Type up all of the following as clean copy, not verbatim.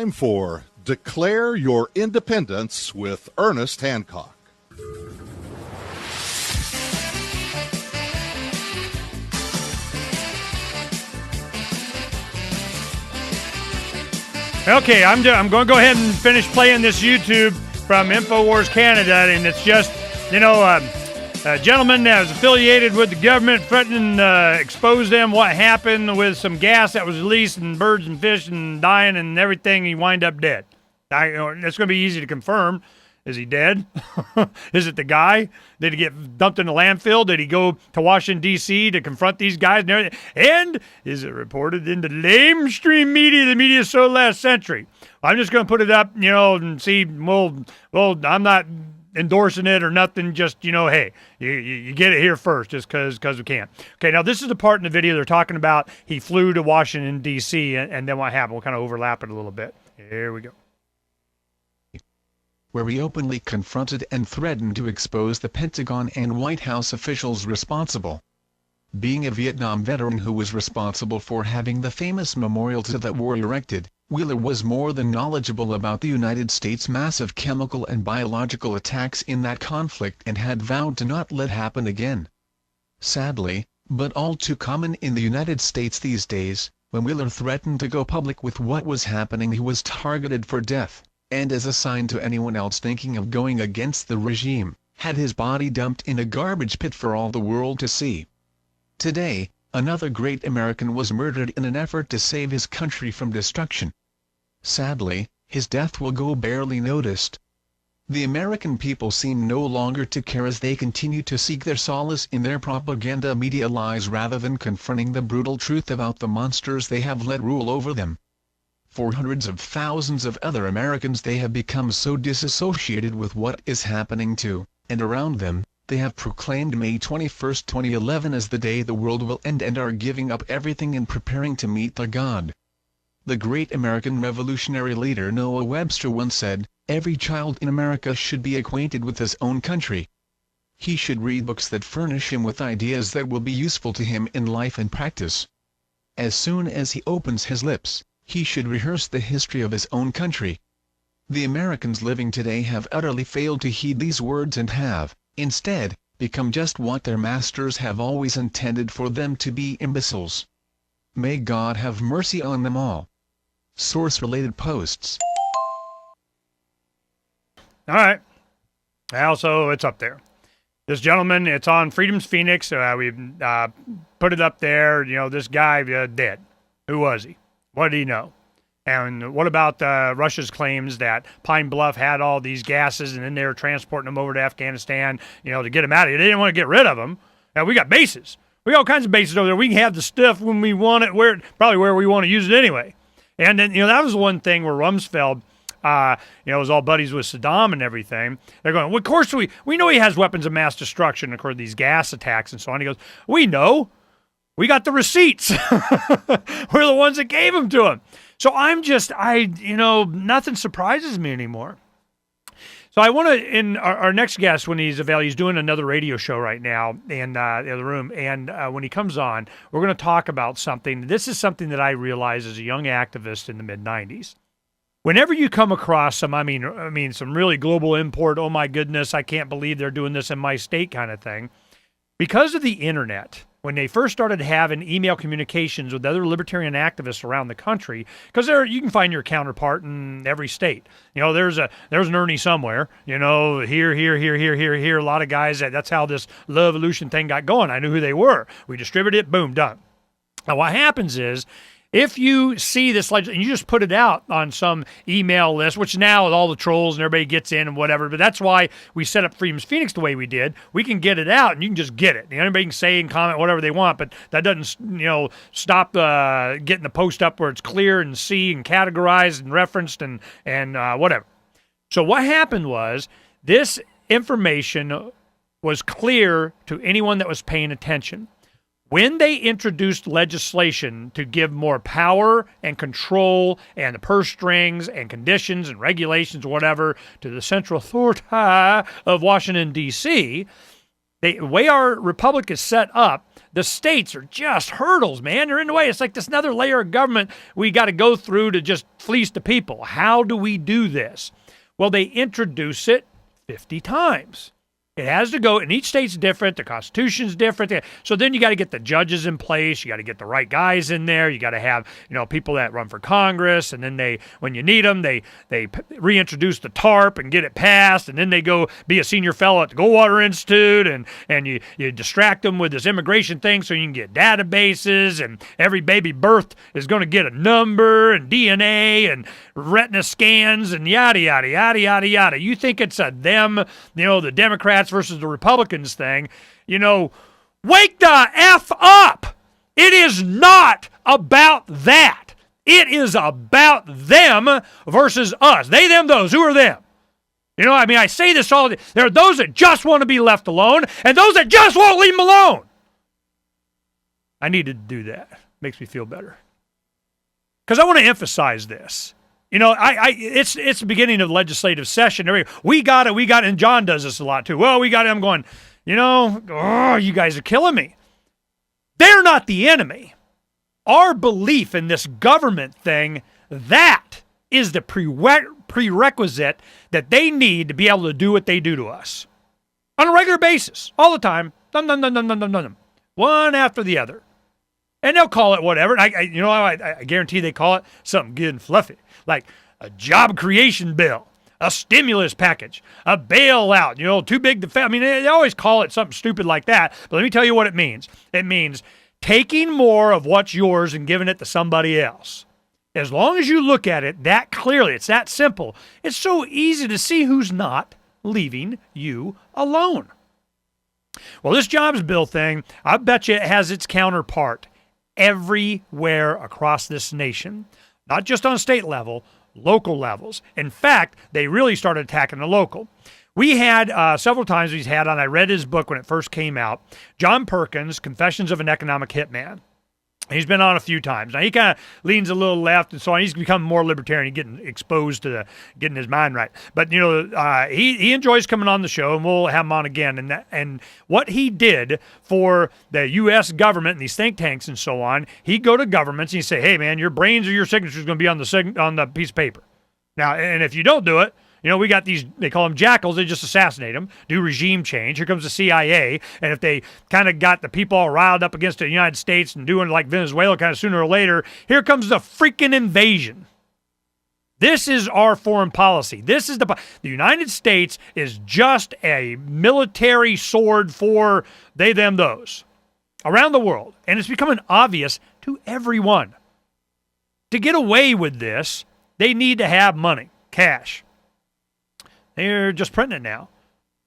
Time for Declare Your Independence with Ernest Hancock. Okay, I'm going to go ahead and finish playing this YouTube from InfoWars Canada, and it's just, a gentleman that was affiliated with the government threatening to expose them what happened with some gas that was released and birds and fish and dying and everything. He wind up dead. That's going to be easy to confirm. Is he dead? Is it the guy? Did he get dumped in a landfill? Did he go to Washington, D.C. to confront these guys and everything? And is it reported in the lamestream media, the media so last century? I'm just going to put it up, and see. Well, I'm not endorsing it or nothing. Just, hey, you get it here first just because we can. Okay, now this is the part in the video they're talking about. He flew to Washington, D.C., and then what happened? We'll kind of overlap it a little bit. Here we go. Where he openly confronted and threatened to expose the Pentagon and White House officials responsible. Being a Vietnam veteran who was responsible for having the famous memorial to that war erected, Wheeler was more than knowledgeable about the United States' massive chemical and biological attacks in that conflict and had vowed to not let happen again. Sadly, but all too common in the United States these days, when Wheeler threatened to go public with what was happening, he was targeted for death, and as a sign to anyone else thinking of going against the regime, had his body dumped in a garbage pit for all the world to see. Today, another great American was murdered in an effort to save his country from destruction. Sadly, his death will go barely noticed. The American people seem no longer to care as they continue to seek their solace in their propaganda media lies rather than confronting the brutal truth about the monsters they have let rule over them. For hundreds of thousands of other Americans, they have become so disassociated with what is happening to and around them, they have proclaimed May 21, 2011 as the day the world will end and are giving up everything and preparing to meet their God. The great American revolutionary leader Noah Webster once said, "Every child in America should be acquainted with his own country. He should read books that furnish him with ideas that will be useful to him in life and practice. As soon as he opens his lips, he should rehearse the history of his own country." The Americans living today have utterly failed to heed these words and have, instead, become just what their masters have always intended for them to be: imbeciles. May God have mercy on them all. Source-related posts. All right. Also, it's up there. This gentleman, it's on Freedom's Phoenix. We've put it up there. This guy dead. Who was he? What did he know? And what about Russia's claims that Pine Bluff had all these gases and then they were transporting them over to Afghanistan, to get them out of here? They didn't want to get rid of them. Now, we got bases. We got all kinds of bases over there. We can have the stuff when we want it, probably where we want to use it anyway. And then, that was one thing where Rumsfeld, was all buddies with Saddam and everything. They're going, well, of course we know he has weapons of mass destruction, of course, these gas attacks and so on. He goes, we know. We got the receipts. We're the ones that gave them to him. So nothing surprises me anymore. So I want to, in our next guest, when he's available, he's doing another radio show right now in the other room. And when he comes on, we're going to talk about something. This is something that I realized as a young activist in the mid-'90s. Whenever you come across some really global import, oh my goodness, I can't believe they're doing this in my state kind of thing. Because of the internet, when they first started having email communications with other libertarian activists around the country, because you can find your counterpart in every state. There's an Ernie somewhere. Here. A lot of guys that's how this Love Evolution thing got going. I knew who they were. We distributed it. Boom, done. Now what happens is, if you see this and you just put it out on some email list, which now with all the trolls and everybody gets in and whatever, but that's why we set up Freedom's Phoenix the way we did. We can get it out and you can just get it. Anybody can say and comment whatever they want, but that doesn't, stop getting the post up where it's clear and see and categorized and referenced and whatever. So what happened was this information was clear to anyone that was paying attention. When they introduced legislation to give more power and control and the purse strings and conditions and regulations, whatever, to the central authority of Washington, D.C., The way our republic is set up, the states are just hurdles, man. They're in the way. It's like this another layer of government we got to go through to just fleece the people. How do we do this? Well, they introduce it 50 times. It has to go, and each state's different. The Constitution's different. So then you got to get the judges in place. You got to get the right guys in there. You got to have, people that run for Congress. And then when you need them, they reintroduce the TARP and get it passed. And then they go be a senior fellow at the Goldwater Institute, and you distract them with this immigration thing so you can get databases, and every baby birth is going to get a number and DNA and retina scans and yada, yada, yada, yada, yada. You think it's a them, the Democrats versus the Republicans thing, wake the F up. It is not about that. It is about them versus us. They, them, those. Who are them? I say this all the time. There are those that just want to be left alone and those that just won't leave them alone. I needed to do that. Makes me feel better. Because I want to emphasize this. It's the beginning of the legislative session. We got it, and John does this a lot too. Well, we got it. I'm going, you guys are killing me. They're not the enemy. Our belief in this government thing, that is the prerequisite that they need to be able to do what they do to us. On a regular basis, all the time. One after the other. And they'll call it whatever. I guarantee they call it something good and fluffy, like a job creation bill, a stimulus package, a bailout, too big to fail. They always call it something stupid like that. But let me tell you what it means. It means taking more of what's yours and giving it to somebody else. As long as you look at it that clearly, it's that simple, it's so easy to see who's not leaving you alone. Well, this jobs bill thing, I bet you it has its counterpart everywhere across this nation, not just on state level, local levels. In fact, they really started attacking the local. We had several times I read his book when it first came out, John Perkins, Confessions of an Economic Hitman. He's been on a few times. Now, he kind of leans a little left and so on. He's become more libertarian, getting exposed to getting his mind right. But, he enjoys coming on the show, and we'll have him on again. And what he did for the U.S. government and these think tanks and so on, he'd go to governments and he'd say, hey, man, your brains or your signature is going to be on the piece of paper. Now, and if you don't do it, we got these, they call them jackals, they just assassinate them, do regime change. Here comes the CIA, and if they kind of got the people all riled up against the United States and doing like Venezuela kind of sooner or later, here comes the freaking invasion. This is our foreign policy. This is the United States is just a military sword for they, them, those around the world. And it's becoming obvious to everyone. To get away with this, they need to have money, cash. They're just printing it now.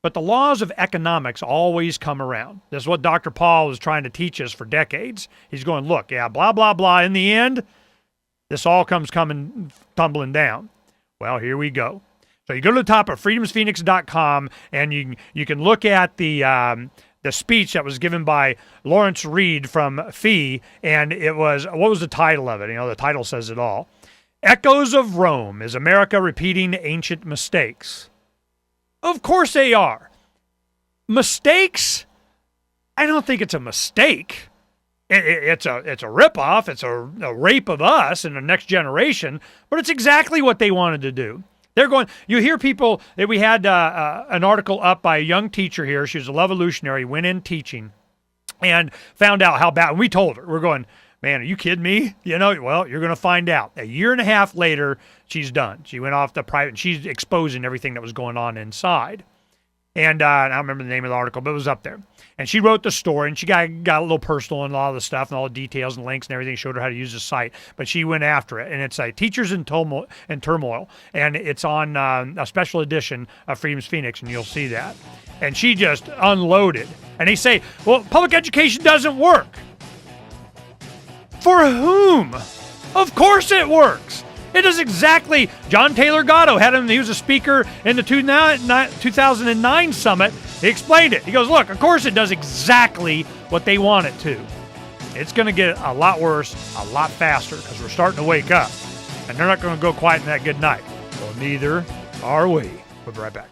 But the laws of economics always come around. This is what Dr. Paul was trying to teach us for decades. He's going, look, blah, blah, blah. In the end, this all comes tumbling down. Well, here we go. So you go to the top of freedomsphoenix.com, and you can look at the speech that was given by Lawrence Reed from FEE, and it was, what was the title of it? The title says it all. Echoes of Rome. Is America repeating ancient mistakes? Of course they are. Mistakes? I don't think it's a mistake. It's a ripoff. It's a rape of us and the next generation. But it's exactly what they wanted to do. They're going. You hear people that we had an article up by a young teacher here. She was a Levolutionary, went in teaching, and found out how bad. And we told her, we're going, man, are you kidding me? Well, you're going to find out. A year and a half later, she's done. She went off to private, and she's exposing everything that was going on inside. And I don't remember the name of the article, but it was up there. And she wrote the story, and she got a little personal and a lot of the stuff and all the details and links and everything, showed her how to use the site. But she went after it, and it's Teachers in Turmoil, and it's on a special edition of Freedom's Phoenix, and you'll see that. And she just unloaded. And they say, well, public education doesn't work. For whom? Of course it works. It is exactly. John Taylor Gatto had him. He was a speaker in the 2009 summit. He explained it. He goes, look, of course it does exactly what they want it to. It's going to get a lot worse, a lot faster, because we're starting to wake up. And they're not going to go quiet in that good night. Well, neither are we. We'll be right back.